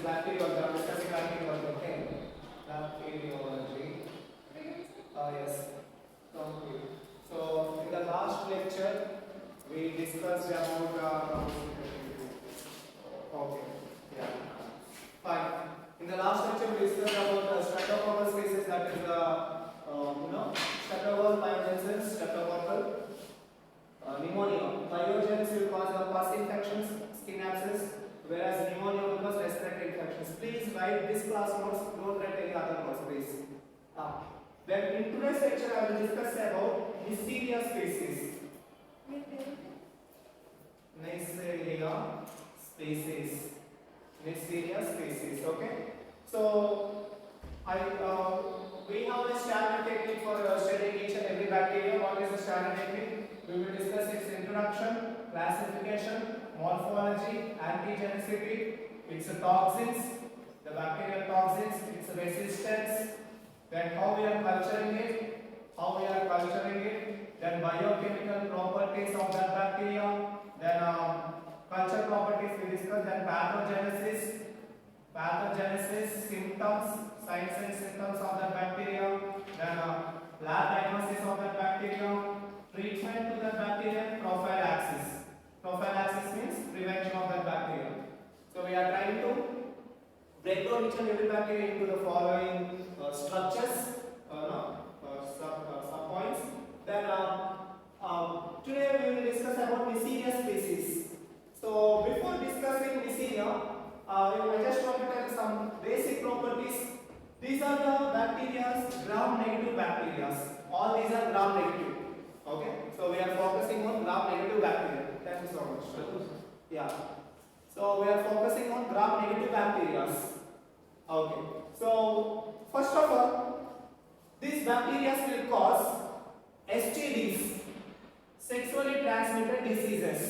bacteriology. I'm discussing bacteriology. Okay. Bacteriology. Yes. Okay. So in the last lecture we discussed about okay. Yeah. Fine. In the last lecture we discussed about the streptococcus cases, that is the streptococcal pyogenesis, streptococcal pneumonia. Pyogenesis will cause pus infections, skin abscess, whereas pneumonia will cause respiratory infections. Please write this class notes, don't write any other notes, please. Then in today's lecture I will discuss about Neisseria species. Neisseria species. Neisseria species, okay? So we have a standard technique for studying each and every bacteria. What is the standard technique? We will discuss its introduction, classification, morphology, antigenicity, its toxins, the bacterial toxins, its resistance, then how we are culturing it, then biochemical properties of that bacteria, then culture properties we discuss, then pathogenesis, symptoms, signs and symptoms of that bacteria, then lab diagnosis of that bacteria, treatment to that bacteria, prophylaxis. Prophylaxis means prevention of that bacteria. So we are trying to break down each and every bacteria into the following structures, subpoints. Then today we will discuss about Neisseria species. So before discussing Neisseria, I just want to tell some basic properties. These are the bacteria, gram-negative bacteria. All these are gram-negative. Okay, so we are focusing on gram-negative bacteria. Thank you so much. Yeah. So we are focusing on gram-negative bacteria. Okay. So first of all, these bacteria will cause STDs, sexually transmitted diseases.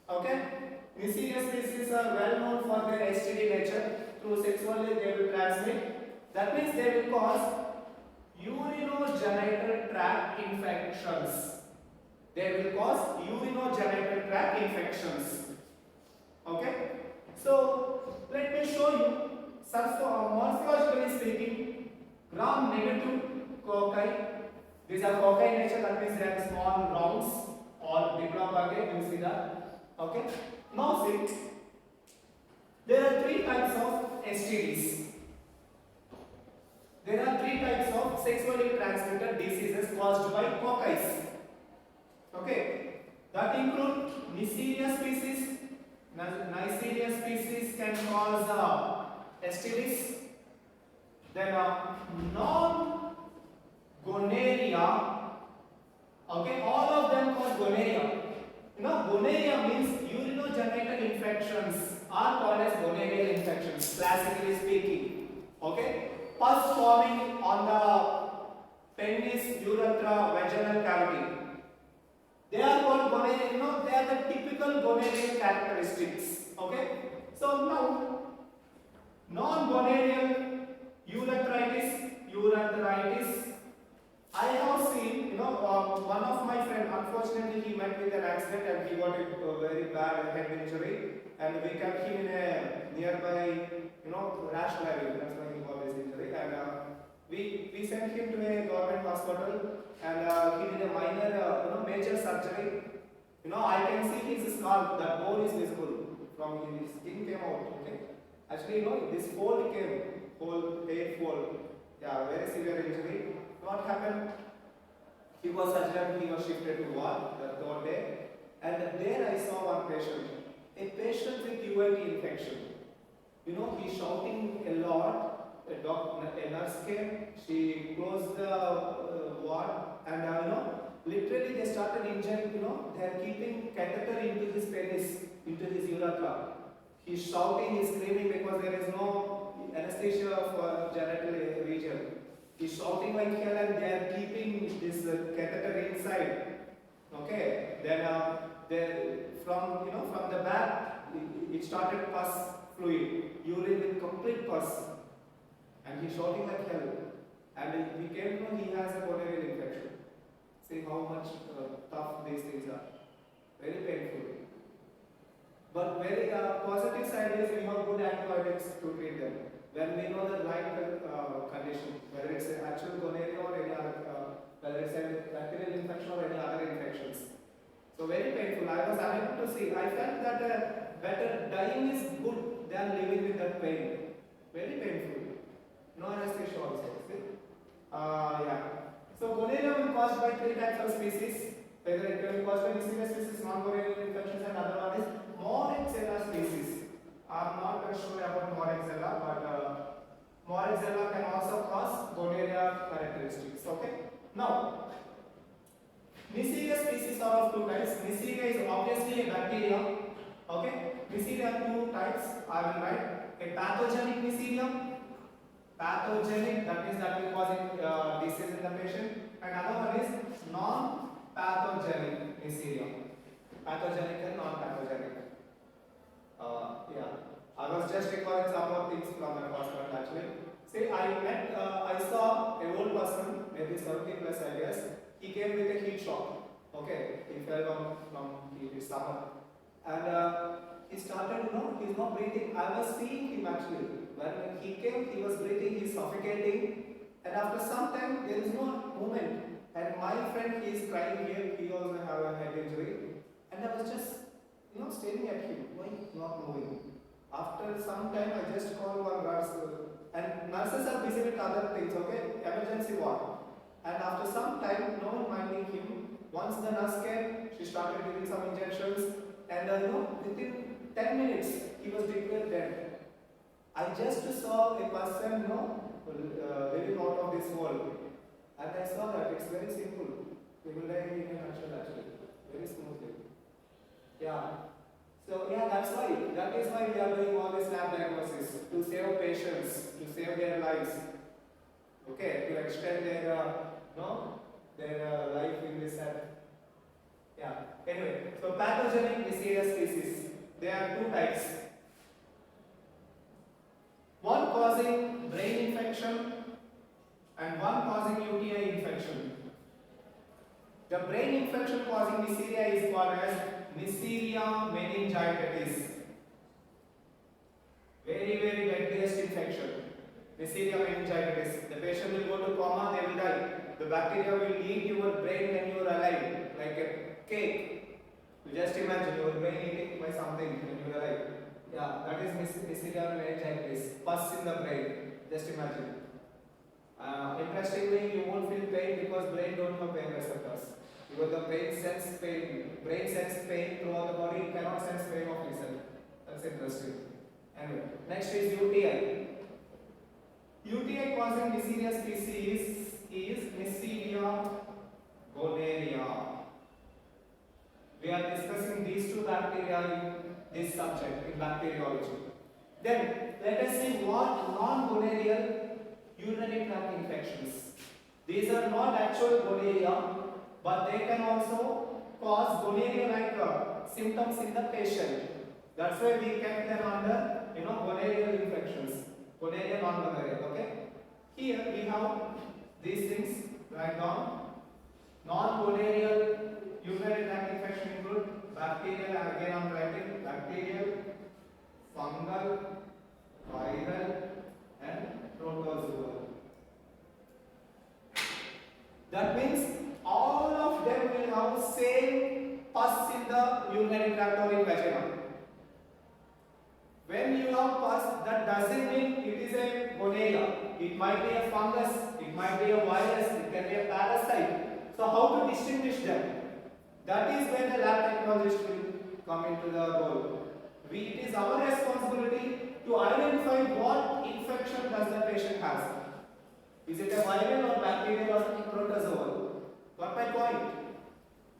Okay. Neisseria species are well known for their STD nature. Through sexually they will transmit. That means they will cause urinogenital tract infections. They will cause urinogenital tract infections. Okay. So let me show you. Morphologically speaking, gram-negative cocci. These are cocci in nature. That means they are small rounds or diplobacter. You see that. Okay. Now see, there are three types of STDs. There are three types of sexually transmitted diseases caused by cocci. Okay. That include Neisseria species. Neisseria species can cause STDs. Then non-gonorrhea. Okay, all of them cause gonorrhea. Gonorrhea means urinogenital infections are called as gonorrheal infections, classically speaking. Okay, pus forming on the penis, urethra, vaginal cavity. They are called gonorrhea. They are the typical gonorrheal characteristics. Okay, so now non-gonorrheal urethritis. I have seen, one of my friends, unfortunately he met with an accident and he got a very bad head injury, and we kept him in a nearby, rash driving. That's why he got this injury, and we sent him to a government hospital, and he did a minor, major surgery. I can see his skull, that bone is visible from his skin came out. Okay, actually, this fold came, hair fold. Yeah, very severe injury. What happened? He was surgery, he was shifted to ward the third day, and there I saw one patient, a patient with UIT infection. He's shouting a lot. A nurse came, she closed the ward, and literally they started injecting. They are keeping catheter into his penis, into his urethra. He's shouting, he's screaming because there is no anesthesia for genital region. He's shouting like hell, and they are keeping this catheter inside. Okay. Then from the back, it started pus fluid, urine with complete pus, and he's shouting like hell. And we came to know he has a gonorrheal infection. See how much tough these things are. Very painful. But very positive side is we have good antibiotics to treat them. When we know the right condition, whether it's an actual gonorrhea or any other, whether it's a bacterial infection or any other infections. So very painful. I was unable to see. I felt that better dying is good than living with that pain. Very painful. No anesthesia also. See? Yeah. So gonorrhea will be caused by 3 types of species. Whether it can be caused by Neisseria species, non-gonorrheal infections, and other one is Moraxella species. I'm not sure about Moraxella, but Moraxella can also cause gonorrhea characteristics. Okay. Now, Neisseria species are of 2 types. Neisseria is obviously a bacteria. Okay. Neisseria are 2 types. I will write a pathogenic Neisseria. Pathogenic, that means that will cause disease in the patient. And another one is non-pathogenic Neisseria. Pathogenic and non-pathogenic. Yeah. I was just recalling some more things from the hospital actually. See, I saw a old person, maybe 70 plus I guess. He came with a heat shock. Okay, he fell from his stomach. And he started, he's not breathing. I was seeing him actually. When he came, he was breathing, he's suffocating. And after some time, there is no movement. And my friend, he is crying here, he also have a head injury. And I was just, staring at him, why he's not moving. After some time, I just called one nurse. And nurses are busy with other things, okay? Emergency ward. And after some time, no one minding him. Once the nurse came, she started giving some injections. And within 10 minutes, he was declared dead. I just saw a person, living out of this world. And I saw that it's very simple. We will die in a nutshell actually. Very smoothly. Yeah. So yeah, that's why. That is why we are doing all this lab diagnosis. To save patients, to save their lives. Okay, to extend their life in this earth. Yeah. Anyway, so pathogenic Neisseria species. There are 2 types. One causing brain infection and one causing UTI infection. The brain infection causing Neisseria is called as Neisseria meningitidis. Very, very deadliest infection. Neisseria meningitidis. The patient will go to coma, they will die. The bacteria will eat your brain when you are alive, like a cake. You just imagine your brain eating by something when you are alive. Yeah, that is Neisseria meningitidis. Pus in the brain. Just imagine. Interestingly, you won't feel pain because brain don't have pain receptors. Because the brain senses pain throughout the body, it cannot sense pain of itself. That's interesting. Anyway, next is UTI. UTI causing Neisseria species is Neisseria gonorrhea. We are discussing these 2 bacteria in this subject, in bacteriology. Then, let us see what non-gonorrheal urinary tract infections. These are not actual gonorrhea, but they can also cause gonorrhea-like symptoms in the patient. That's why we kept them under, gonorrheal infections. Gonorrhea, non-gonorrhea, okay? Here we have these things, write down. Non-gonorrheal urinary tract infection include bacterial, and again I am writing bacterial, fungal, viral, and protozoal. That means all of them will have same pus in the urinary tract or in vagina. When you have pus, that doesn't mean it is a gonorrhea. It might be a fungus, it might be a virus, it can be a parasite. So how to distinguish them? That is where the lab technologist will come into the role. It is our responsibility to identify what infection does the patient has. Is it a viral or bacterial or protozoal? Got my point?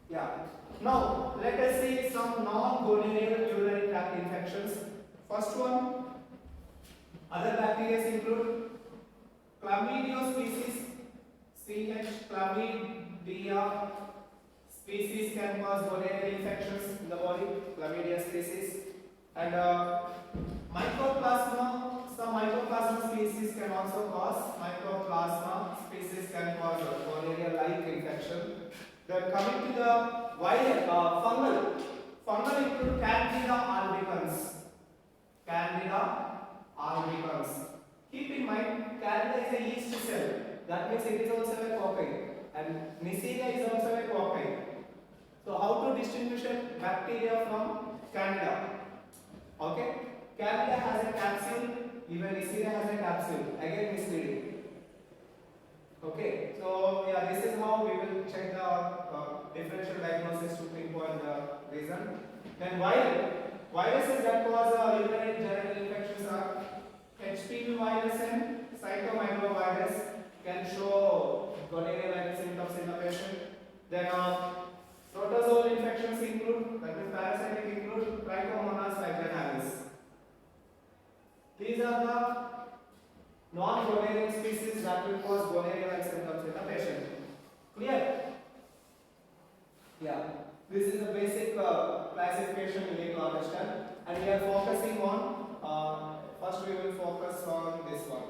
Yeah. Now, let us see some non-gonorrheal urinary tract infections. First one, other bacteria include Chlamydia species, CH chlamydia species can cause gonorrheal infections in the body, Chlamydia species. And mycoplasma, some mycoplasma species can also cause, gonorrhea-like infection. Then coming to the viral, fungal include Candida albicans. a yeast cell. That means it is also a cocci. And Neisseria is also a cocci. So how to distinguish a bacteria from Candida? Okay. Candida has a capsule, even Neisseria has a capsule. Again misleading. Okay. So yeah, this is how we will check the differential diagnosis to pinpoint the reason. Then viruses that cause urinary genital infections are HPV virus and cytomegalovirus can show gonorrhea-like symptoms in the patient. Then protozoal infections include, that means parasitic include Trichomonas vaginalis. These are the non-gonorrheic species that will cause gonorrhea-like symptoms in the patient. Clear? Yeah. This is the basic classification you need to understand, and we are focusing on, first we will focus on this one.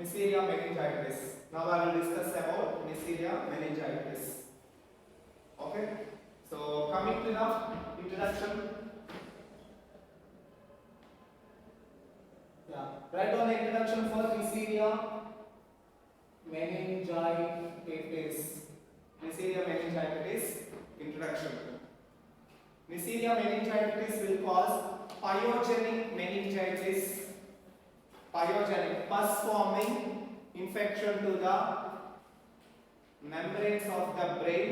Neisseria meningitis. Now I will discuss about Neisseria meningitis. Okay? So coming to the introduction. Yeah. Write down the introduction for Neisseria meningitis. Neisseria meningitis introduction. Neisseria meningitis will cause pyogenic meningitis, pyogenic pus-forming infection to the membranes of the brain,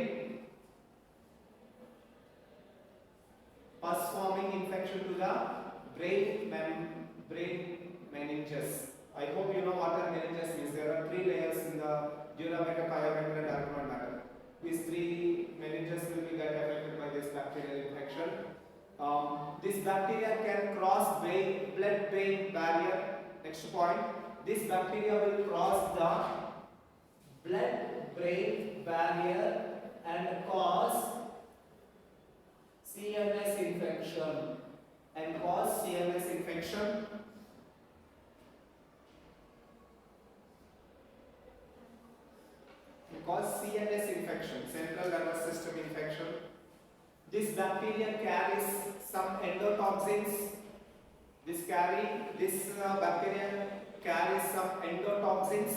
pus-forming infection to the brain meninges. I hope you know what are meninges means. There are three layers in the dura mater, pia mater, and arachnoid matter. These three meninges will be get affected by this bacterial infection. This bacteria can cross blood-brain barrier. Next point, this bacteria will cross the blood-brain barrier and cause CNS infection. Central nervous system infection. This bacteria carries some endotoxins. This bacteria carries some endotoxins.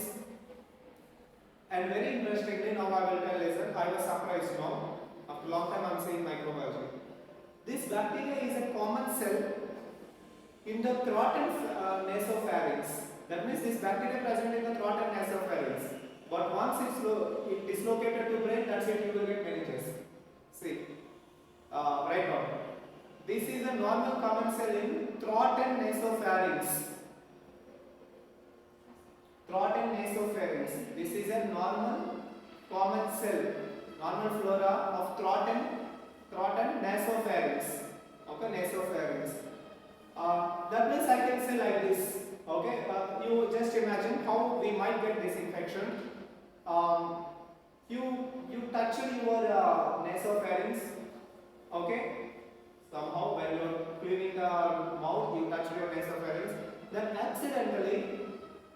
And very interestingly, now I will tell you, I was surprised now. After a long time I am seeing microbiology. This bacteria is a common cell in the throat and nasopharynx. That means this bacteria present in the throat and nasopharynx. But once it dislocated to brain, that's it, you will get meningitis. See, right now. This is a normal common cell in throat and nasopharynx. This is a normal common cell, normal flora of throat and nasopharynx. Okay, nasopharynx. That means I can say like this. Okay, you just imagine how we might get this infection. You touch your nasopharynx. Okay. Somehow when you are cleaning the mouth, you touch your nasopharynx. Then accidentally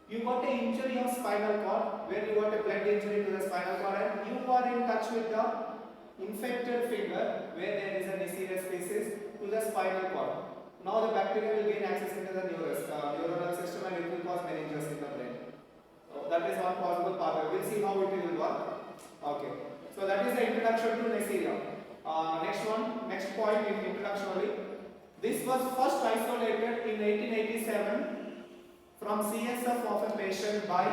you got an injury of spinal cord, where you got a blood injury to the spinal cord, and you are in touch with the infected finger, where there is a Neisseria species, to the spinal cord. Now the bacteria will gain access into the neuronal system, and it will cause meningitis in the brain. So that is one possible pathway. We will see how it will work. Okay. So that is the introduction to Neisseria. Next point in introduction only. This was first isolated in 1887 from CSF of a patient by.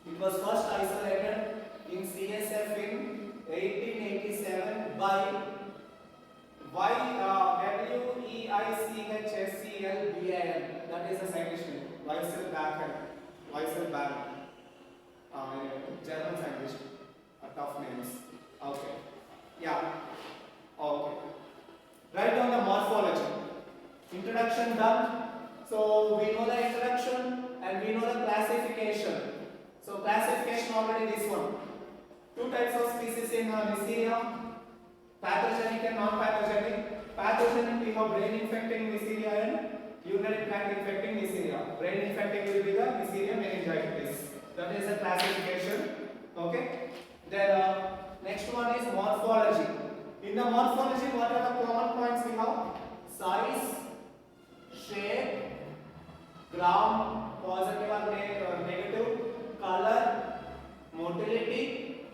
It was first isolated in CSF in 1887 by WEICHSCLBAM. That is a scientist name. Weisselbaum. German scientist. Tough names. Okay. Yeah. Okay. Write down the morphology. Introduction done. So we know the introduction and we know the classification. So classification already this one. Two types of species in Neisseria. Pathogenic and non-pathogenic. Pathogenic we have brain infecting Neisseria and urinary tract infecting Neisseria. Brain infecting will be the Neisseria meningitis. That is the classification. Okay. Then next one is morphology. In the morphology, what are the common points we have? Size, shape, gram positive or negative, color, motility,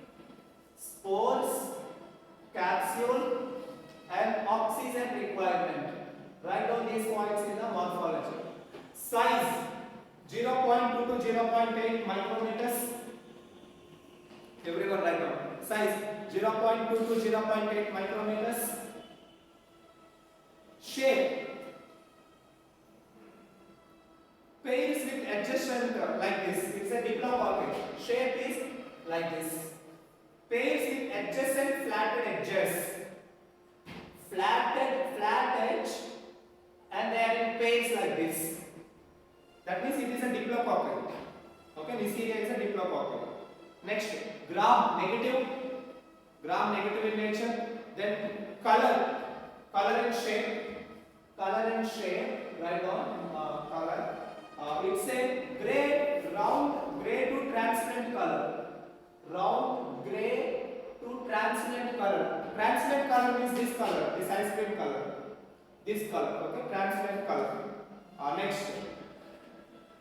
spores, capsule, and oxygen requirement. Write down these points in the morphology. Size 0.2 to 0.8 micrometers. Everyone write down. Size 0.2 to 0.8 micrometers. Shape pairs with adjacent like this. It's a diplopocket. Shape is like this. Pairs with adjacent flatted edges. Flat edge, and they are in pairs like this. That means it is a diplopocket. Okay, Neisseria is a diplopocket. Next, gram negative in nature. Then color and shape. Write down color. It's a round gray to transparent color. Round gray to transparent color. Transparent color means this color, this ice cream color. This color, okay, transparent color. Next,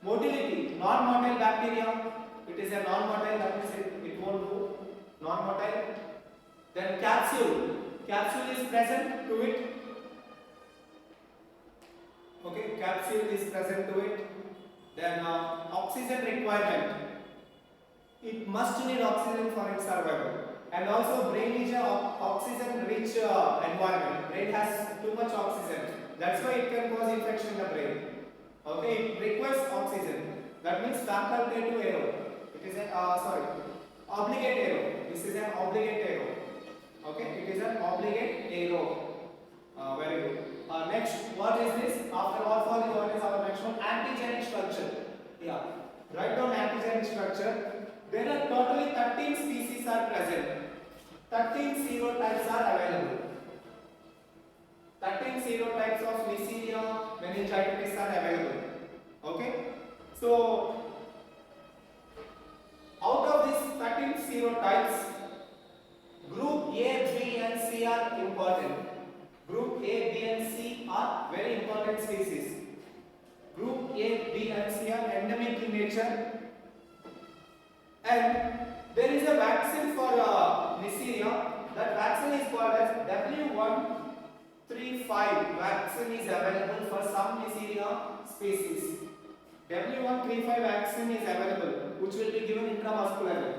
motility, non-motile bacteria. It is a non-motile, that means it won't do. Non-motile. Then capsule is present to it. Okay, capsule is present to it. Then oxygen requirement. It must need oxygen for its survival. And also brain is a oxygen rich environment. Brain has too much oxygen. That's why it can cause infection in the brain. Okay, it requires oxygen. That means facultative arrow. It is obligate arrow. This is an obligate arrow. Okay, it is an obligate arrow. Very good. Next, what is this? After morphology, what is our next one? Antigenic structure. Yeah. Write down antigenic structure. There are totally 13 species are present. 13 serotypes are available. 13 serotypes of Neisseria meningitis are available. Okay? So, out of these 13 serotypes, group A, B and C are important. Group A, B and C are very important species. Group A, B and C are endemic in nature. And there is a vaccine for Neisseria. That vaccine is called as W135. Vaccine is available for some Neisseria species. W135 vaccine is available, which will be given intramuscularly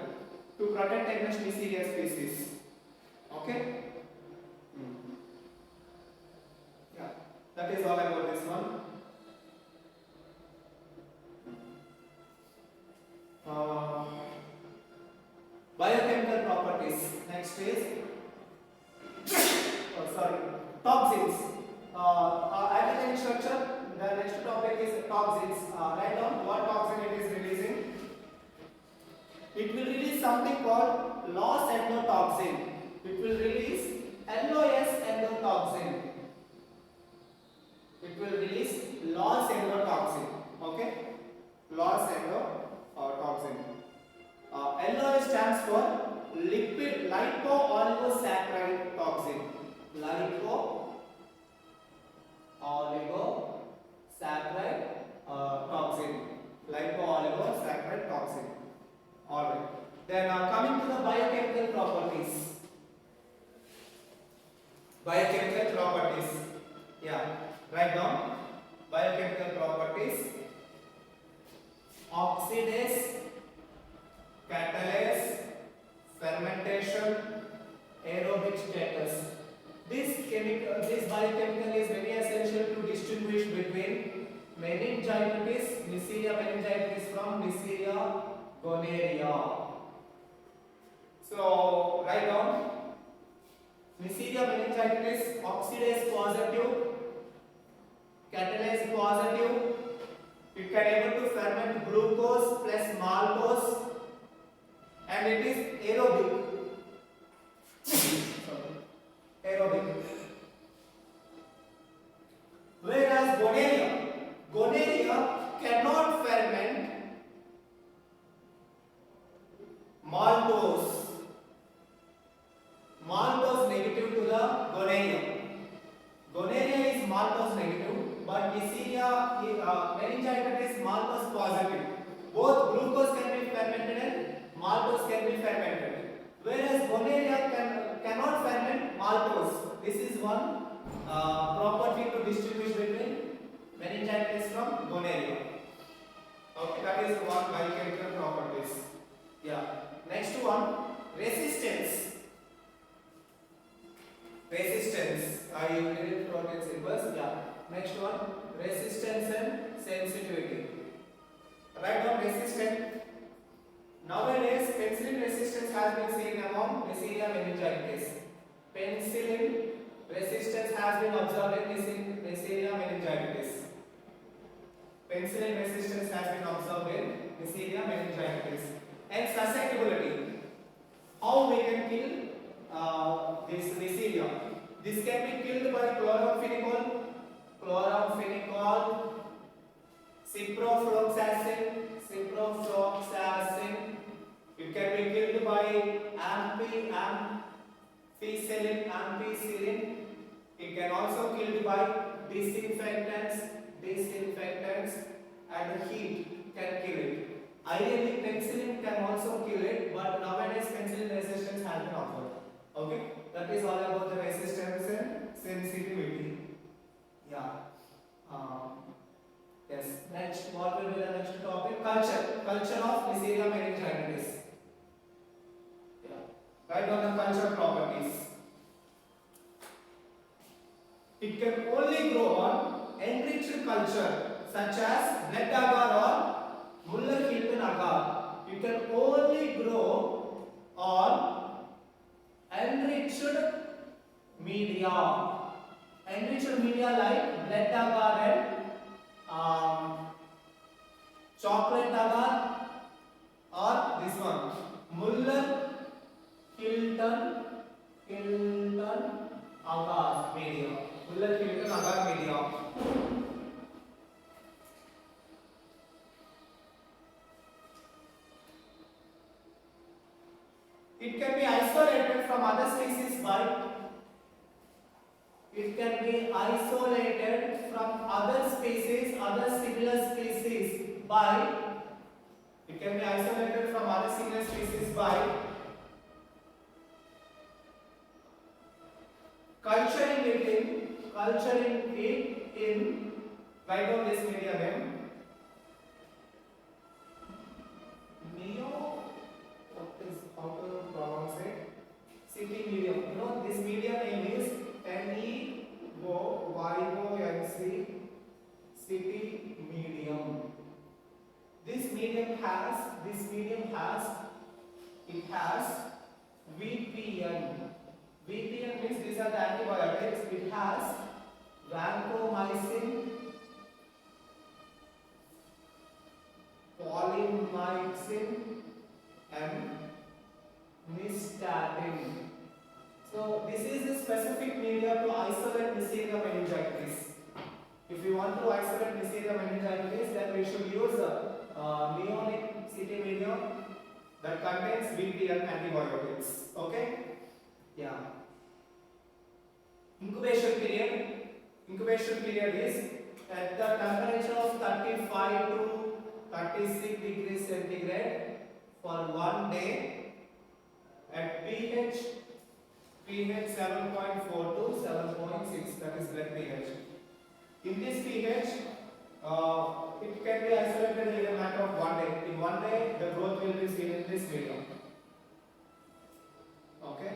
to protect against Neisseria species. Okay? Yeah, that is all about this one. Biochemical properties. Next is toxins. Antigenic structure. The next topic is toxins. Write down what toxin it is releasing. It will release something called loss endotoxin. It will release LOS endotoxin. It will release loss endotoxin. Okay? Loss endotoxin. LOS stands for lipid lipo-oligosaccharide toxin. Lipo-oligosaccharide toxin. Lipo-oligosaccharide toxin. Alright. Then coming to the biochemical properties. Biochemical properties. Yeah. Write down biochemical properties. Oxidase, catalase, fermentation, aerobic status. This biochemical is very essential to distinguish between meningitis, Neisseria meningitis from Neisseria gonorrhea. So write down Neisseria meningitis, oxidase positive, catalase positive. It can able to ferment glucose plus maltose, and it is aerobic. Whereas gonorrhea cannot ferment maltose. Maltose negative to the gonorrhea. Gonorrhea is maltose negative, but Neisseria meningitis positive. Both glucose can be fermented and maltose can be fermented. Whereas gonorrhea cannot ferment maltose. This is one property to distinguish between meningitis from gonorrhea. Okay, that is one biochemical properties. Yeah. Next one, resistance. Resistance. I did it for its inverse. Yeah. Next one, resistance and sensitivity. Write down resistant. Nowadays, penicillin resistance has been seen among Neisseria meningitis. Penicillin resistance has been observed in Neisseria meningitis. Penicillin resistance has been observed in Neisseria meningitis. And susceptibility. How we can kill this Neisseria? This can be killed by chloramphenicol, ciprofloxacin. It can be killed by ampicillin. It can also killed by disinfectants, and heat can kill it. Ideally, penicillin can also kill it, but nowadays penicillin resistance has been observed. Okay, that is all about the resistance and sensitivity. Yeah. Yes. Next, what will be the next topic? Culture of Neisseria meningitis. Yeah. Write down the culture properties. It can only grow on enriched culture such as blood agar or Muller-Hilton agar. You can only grow on enriched media. Enriched media like blood agar and chocolate agar, or this one Muller-Hilton agar media. Muller-Hilton agar media. It can be isolated from other species by other similar species by culturing it in write down this media name. What is how to pronounce it? City medium. You know this media name is NEYONC city medium. This medium has VPN. VPN means these are the antibiotics. It has vancomycin, polymyxin, and nystatin. So this is the specific media to isolate Neisseria meningitis. If we want to isolate Neisseria meningitis, then we should use neonic city medium that contains VPN antibiotics. Okay? Yeah. Incubation period is at the temperature of 35 to 36 degrees centigrade for 1 day at pH 7.4 to 7.6, that is blood pH. In this pH, it can be isolated in a matter of 1 day. In 1 day, the growth will be seen in this medium. Okay?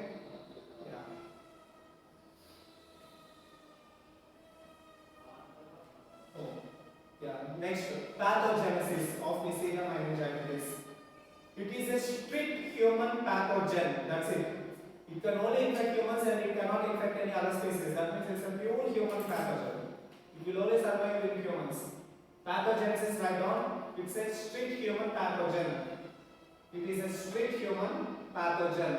Yeah. Next, pathogenesis of Neisseria meningitis. It is a strict human pathogen. That's it. It can only infect humans and it cannot infect any other species. That means it's a pure human pathogen. It will only survive in humans. Pathogenesis, write down. It's a strict human pathogen. It is a strict human pathogen.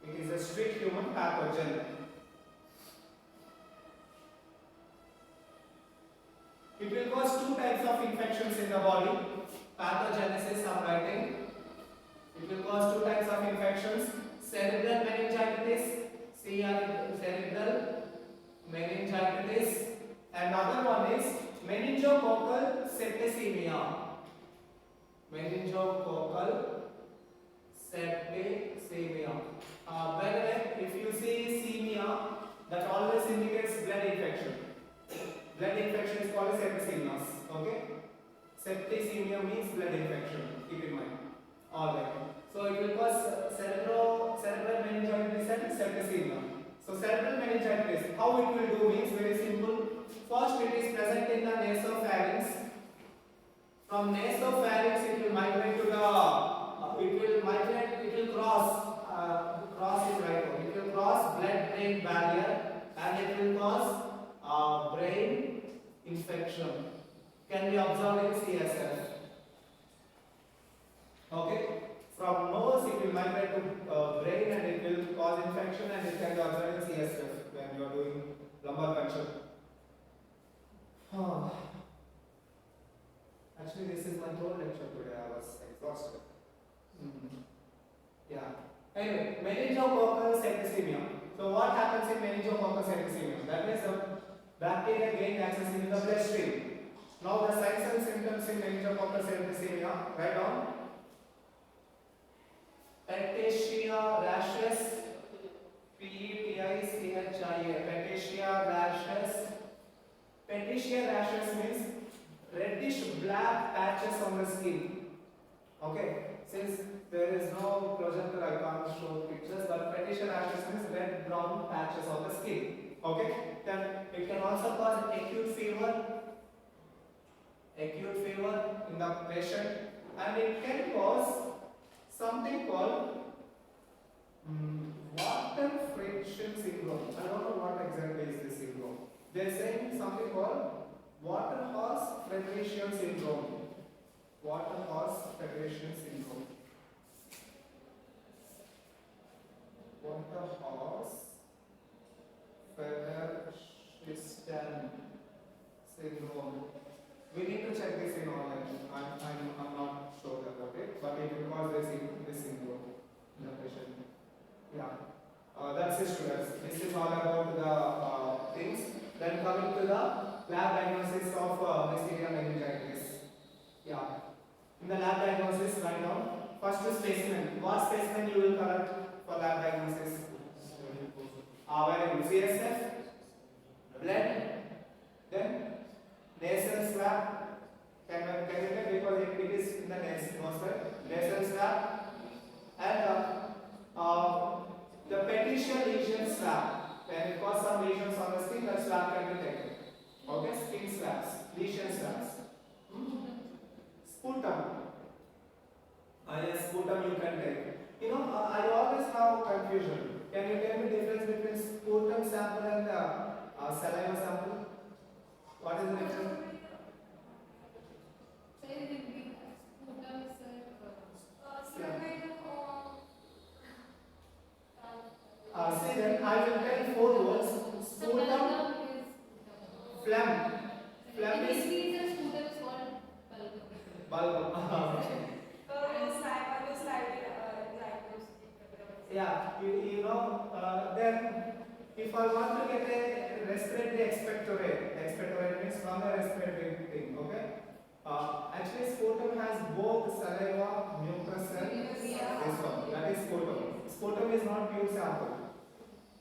It is a strict human pathogen. It will cause two types of infections in the body. Pathogenesis, I'm writing. It will cause two types of infections. Cerebral meningitis, cerebral meningitis, and another one is meningococcal septicemia. Meningococcal septicemia. By the way, if you see semia, that always indicates blood infection. Blood infection is called septicemia. Okay? Septicemia means blood infection. Keep in mind. Alright. So it will cause cerebral meningitis and septicemia. So cerebral meningitis, how it will do means very simple. First, it is present in the nasopharynx. From nasopharynx, it will migrate to the. It will cross it right. It will cross blood-brain barrier, and it will cause brain infection. Can be observed in CSF. Okay. From nose, it will migrate to brain, and it will cause infection, and it can be observed in CSF when you are doing lumbar puncture. Actually, this is my third lecture today. I was exhausted. Yeah. Anyway, meningococcal septicemia. So what happens in meningococcal septicemia? That means the bacteria gain access into the bloodstream. Now the signs and symptoms in meningococcal septicemia. Write down. Petechia rashes. Petechia. Petechia rashes. Petechia rashes means reddish black patches on the skin. Okay. Since there is no projector, I can't show pictures, but petechia rashes means red brown patches on the skin. Okay. Then it can also cause acute fever in the patient, and it can cause something called water friction syndrome. I don't know what exactly is this syndrome. They are saying something called Waterhouse Federation syndrome. Waterhouse Federation syndrome. Waterhouse Federation syndrome. We need to check this in online. I'm not sure about it, but it will cause this syndrome in the patient. Yeah. That's it, students. This is all about the things. Then coming to the lab diagnosis of Neisseria meningitis. Yeah. In the lab diagnosis, right now, first specimen. What specimen you will collect for lab diagnosis? Very good. CSF, blood, then nasal swab. Can you get, because it is in the nasal swab, and the petechia lesion swab. When it causes some lesions on the skin, that swab can be taken. Okay, skin swabs, lesion swabs. Sputum. Yes, sputum you can take. I always have confusion. Can you tell me the difference between sputum sample and saliva sample? What is the difference? See, then I will tell 4 words. Sputum, phlegm. Phlegm is bulb. Yeah, then if I want to get a respiratory expectorate means from the respiratory thing, okay? Actually, sputum has both saliva, mucus, and this one. That is sputum. Sputum is not pure sample.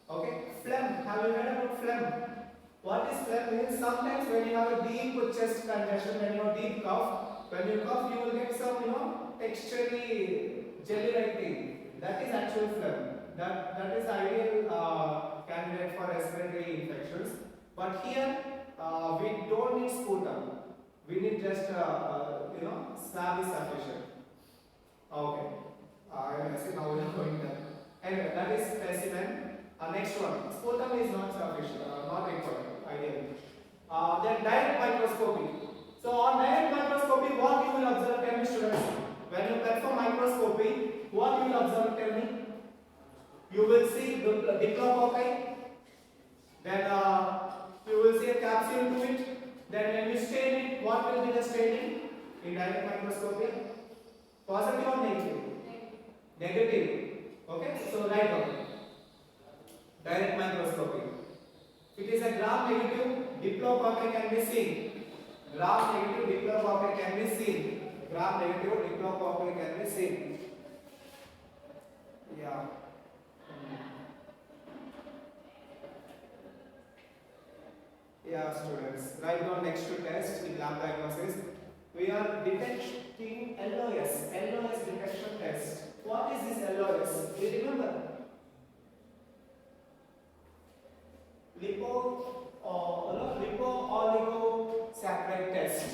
Okay? Phlegm. Have you heard about phlegm? What is phlegm means? Sometimes when you have a deep chest congestion, when you have deep cough, when you cough, you will get some, texturally jelly-like thing. That is actual phlegm. That is ideal candidate for respiratory infections. But here, we don't need sputum. We need just, swab is sufficient. Okay. Now we are going there. Anyway, that is specimen. Next one. Sputum is not sufficient, not required, ideally. Then direct microscopy. So on direct microscopy, what you will observe, tell me, students? When you perform microscopy, what you will observe, tell me? You will see diplococci. Then you will see a capsule to it. Then when you stain it, what will be the staining in direct microscopy? Positive or negative? Negative. Okay, so write down. Direct microscopy. It is a gram-negative diplococci can be seen. Gram-negative diplococci can be seen. gram negative diplococcal can be seen. Yeah. Yeah, students. Write down next to test in lab diagnosis. We are detecting LOS. LOS detection test. What is this LOS? Do you remember? Lipo-oligosaccharide test.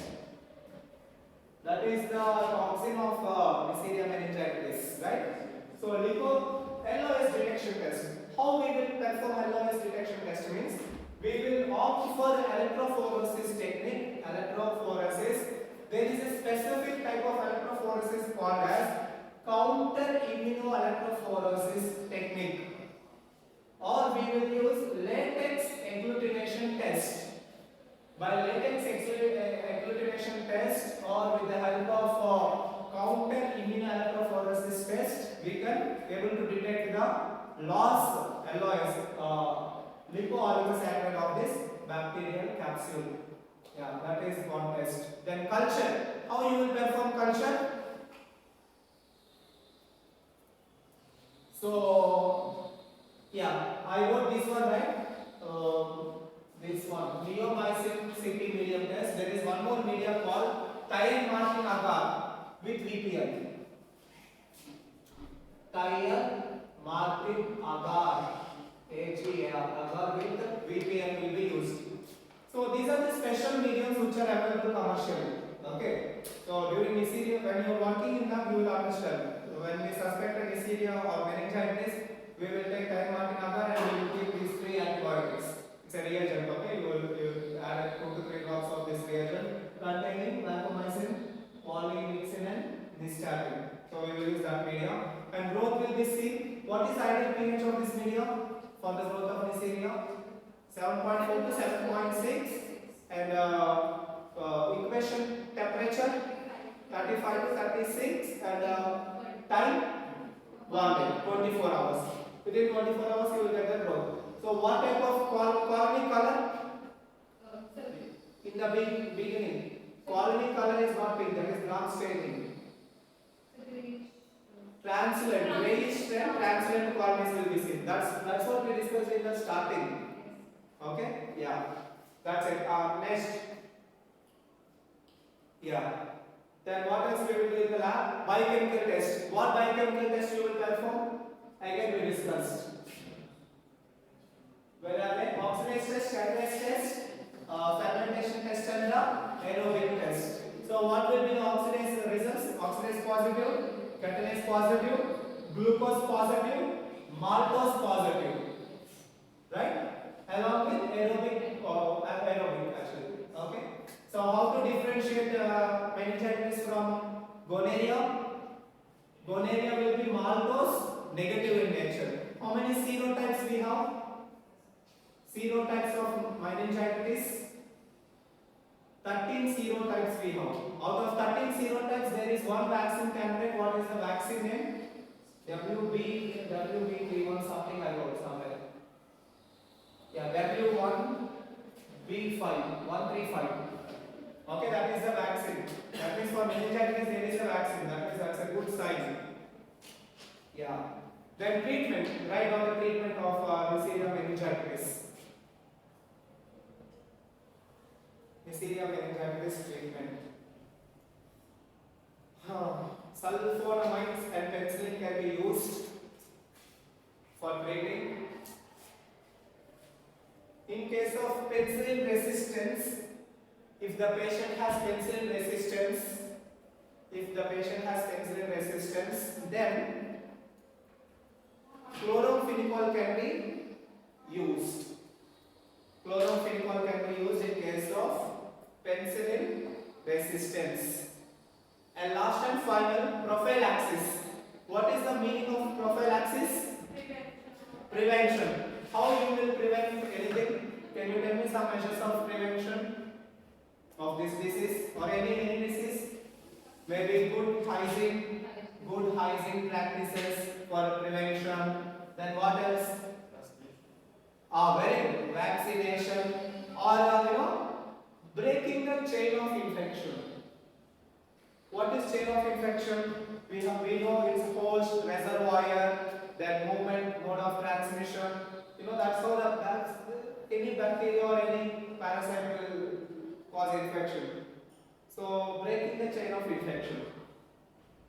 That is the toxin of Neisseria meningitidis, right? So LOS detection test. How we will perform LOS detection test means we will opt for electrophoresis technique. Electrophoresis. There is a specific type of electrophoresis called as counter immunoelectrophoresis technique. Or we will use latex agglutination test. By latex agglutination test or with the help of counter immunoelectrophoresis test, we can able to detect the loss LOS lipo-oligosaccharide of this bacterial capsule. Yeah, that is one test. Then culture. How you will perform culture? So yeah, I wrote this one, right? This one, neomycin CT medium test. There is one more medium called thiamine agar with VPN. Thiamine agar, agar with VPN will be used. So these are the special mediums which are available commercially. Okay. So during Neisseria, when you are working in lab, you will understand. When we suspect a Neisseria or meningitis, we will take thiamine agar and we will give these 3 antibiotics. It's a reagent, okay? You will add 2 to 3 drops of this reagent containing vancomycin, polymyxin and nystatin. So we will use that medium. And growth will be seen. What is ideal pH of this medium for the growth of Neisseria? 7.4 to 7.6 and incubation temperature 35 to 36 and time 1 day, 24 hours. Within 24 hours you will get the growth. So what type of colony color? In the beginning, colony color is not pink, that is not staining. Translucent, grayish and translucent colonies will be seen. That's what we discussed in the starting. Okay? Yeah. That's it. Next. Yeah. Then what else we will do in the lab? Biochemical test. What biochemical test you will perform? Again we discussed. Where are they? Oxidase test, catalase test, fermentation test and the aerobic test. So what will be the oxidase results? Oxidase positive, catalase positive, glucose positive, maltose positive. Right? Along with aerobic actually. Okay. So how to differentiate meningitis from gonorrhea? Gonorrhea will be maltose, negative in nature. How many serotypes we have? Serotypes of meningitis. 13 serotypes we have. Out of 13 serotypes, there is one vaccine candidate. What is the vaccine name? WB1 something I wrote somewhere. Yeah, W1B5, 135. Okay, that is the vaccine. That means for meningitis there is a vaccine. That's a good sign. Yeah. Then treatment. Write down the treatment of Neisseria meningitidis. Neisseria meningitidis treatment. Sulfonamides and penicillin can be used for treating. In case of penicillin resistance, if the patient has penicillin resistance, then chloramphenicol can be used. Chloramphenicol can be used in case of penicillin resistance. And last and final, prophylaxis. What is the meaning of prophylaxis? Prevention. How you will prevent anything? Can you tell me some measures of prevention of this disease or any disease? Maybe good hygiene practices for prevention. Then what else? Very good. Vaccination or breaking the chain of infection. What is chain of infection? We know it's host, reservoir, then movement, mode of transmission. That's how any bacteria or any parasite will cause infection. So breaking the chain of infection.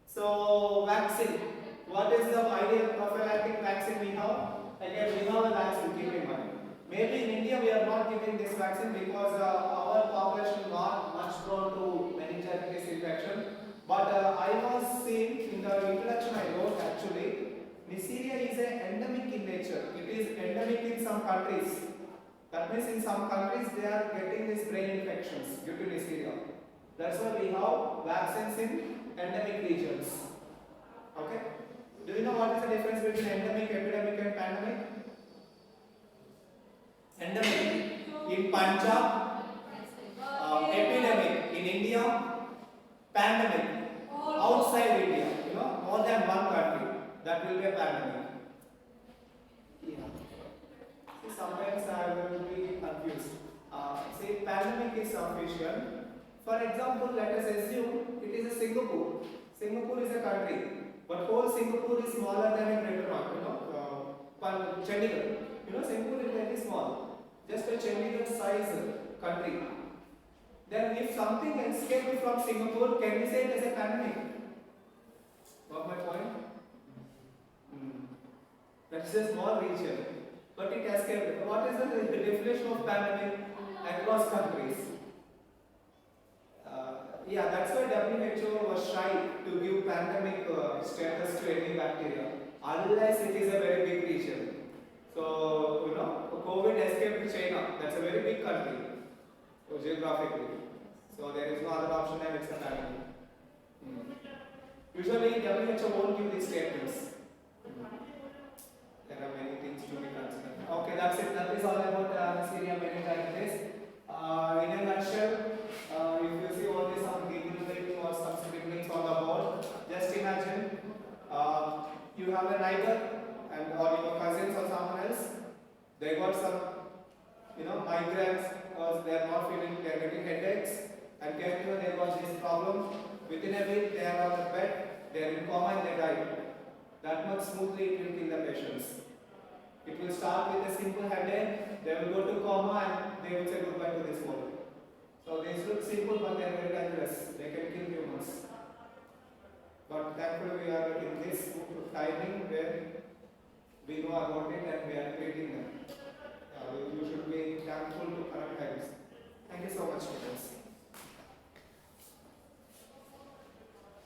So vaccine. What is the ideal prophylactic vaccine we have? Again, we have a vaccine, keep in mind. Maybe in India we are not giving this vaccine because our population is not much prone to meningitis infection. But I was seeing in the introduction I wrote actually, Neisseria is endemic in nature. It is endemic in some countries. That means in some countries they are getting these brain infections due to Neisseria. That's why we have vaccines in endemic regions. Okay? Do you know what is the difference between endemic, epidemic and pandemic? Endemic in Punjab, epidemic in India, pandemic outside India, more than one country, that will be a pandemic. Yeah. See, sometimes I will be confused. See, pandemic is sufficient. For example, let us assume it is a Singapore. Singapore is a country, but whole Singapore is smaller than a greater one. Chandigarh. Singapore is very small, just a Chandigarh size country. Then if something escaped from Singapore, can we say it as a pandemic? Got my point? That's a small region, but it escaped. What is the definition of pandemic across countries? Yeah, that's why WHO was shy to give pandemic status to any bacteria, unless it is a very big region. So, COVID escaped China. That's a very big country, geographically. So there is no other option than it's a pandemic. Usually WHO won't give these statements. There are many things to be considered. Okay, that's it. That is all about Neisseria meningitis. In a nutshell, if you see all this on giggling or some scribblings on the board, just imagine you have a neighbor or your cousins or someone else. They got some, migraines, or they are not feeling, they are getting headaches, and came to they got this problem. Within a week, they are on the bed, they are in coma and they die. That much smoothly it will kill the patients. It will start with a simple headache, they will go to coma and they will say goodbye to this world. So these look simple, but they are very dangerous. They can kill humans. But thankfully we are in this timing where we know about it and we are treating them.